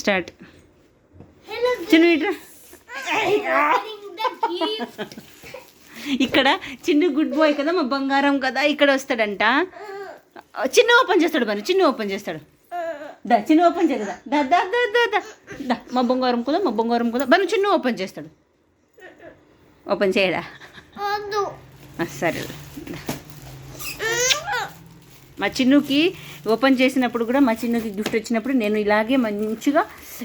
Start. చిన్న ఇట్రా. ఇక్కడ చిన్న గుడ్ బాయ్ కదా, మా బంగారం కదా, ఇక్కడ వస్తాడంట. చిన్న ఓపెన్ చేస్తాడు బను, చిన్న ఓపెన్ చేస్తాడు. దా చిన్న ఓపెన్ చేయదా, దా దా దా దా దా దా. మా బంగారం కదా, మా బంగారం కదా, బను చిన్న ఓపెన్ చేస్తాడు. ఓపెన్ చేయడా? సరే. మా చిన్నుకి ఓపెన్ చేసినప్పుడు కూడా, మా చిన్నుకి గిఫ్ట్ వచ్చినప్పుడు నేను ఇలాగే మంచిగా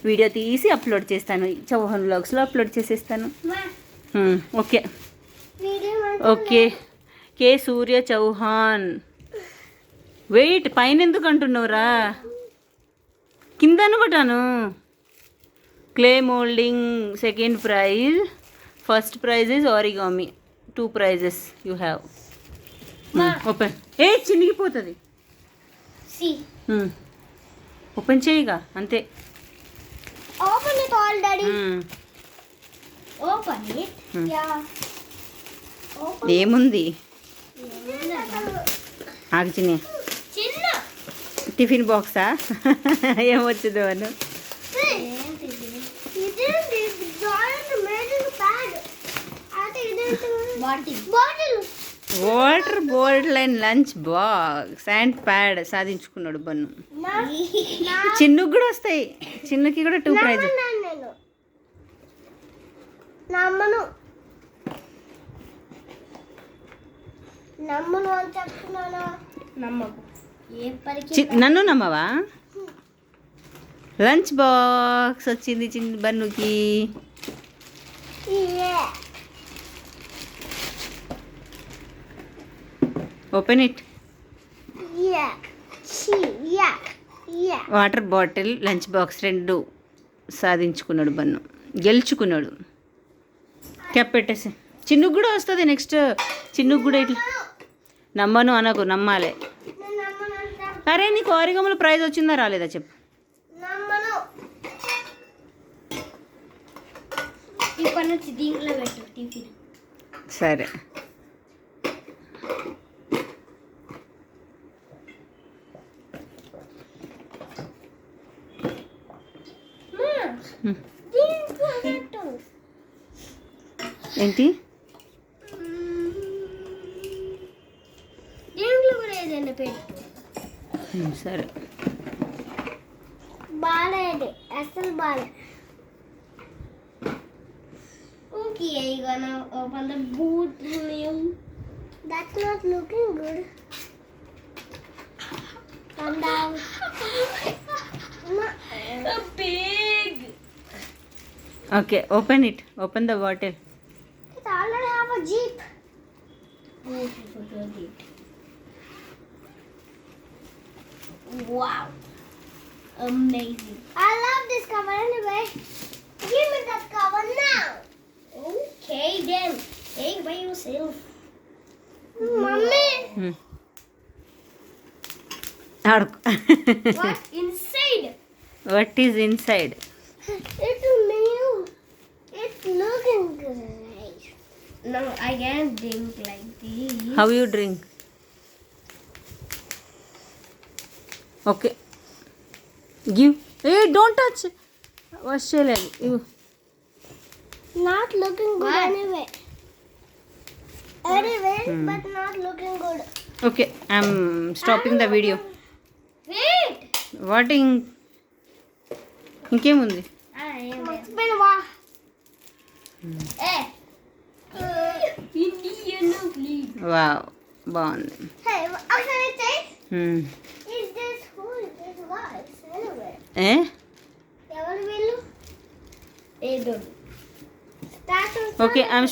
వీడియో తీసి అప్లోడ్ చేస్తాను. చౌహాన్ వ్లాగ్స్లో అప్లోడ్ చేసేస్తాను. Okay okay. K Surya Chauhan. Wait, పైన ఎందుకు అంటున్నావురా? కింద అనుకుంటాను. Clay moulding second prize, first prize is origami. 2 prizes you have. Open. ఏ చినిగిపోతుంది. ఓపెన్ చేయగా అంతే. Open it already. Open it. Yeah. ఏముంది? ఆగు చిన్ని. చిన్న టిఫిన్ బాక్సా? ఏమొచ్చిందో అను. Water bottle and lunch box and pad సాధించుకున్నాడు బన్ను. చిన్నుకు కూడా వస్తాయి. చిన్నకి కూడా 2 prizes. నన్ను నమ్మవా? లంచ్ బాక్స్ వచ్చింది చిన్న బన్నుకి. Open it. Water bottle, lunch box 2 సాధించుకున్నాడు బన్ను, గెలుచుకున్నాడు. క్యాప్ పెట్టేసి. చిన్నుకు కూడా వస్తుంది నెక్స్ట్. చిన్నుకు కూడా ఇట్లా. నమ్మను అనకు, నమ్మాలి. అరే నీకు ఆరిగమలో ప్రైజ్ వచ్చిందా రాలేదా చెప్పు. సరే. ఏంటి? సరే. బాలేదు అసలు బాలే. Okay, are you gonna open the boot room? That's not looking good. Come down. A pig. Okay, open it. Open the bottle. It already have a jeep. Beautiful jeep. Wow. Amazing. I love this cover anyway. Give me that cover now. Okay then. Take by yourself. Mommy. What inside? What is inside? It's new. It's looking great. No, I can't drink like this. How you drink? Okay. Give. Hey, don't touch. Wash your leg. Not looking good anyway. Anyway, but not looking good. Okay, I'm stopping the video. Wait. What in? ఇంకేముంది? Wow, బాగుంది. ఏ? Okay, I'm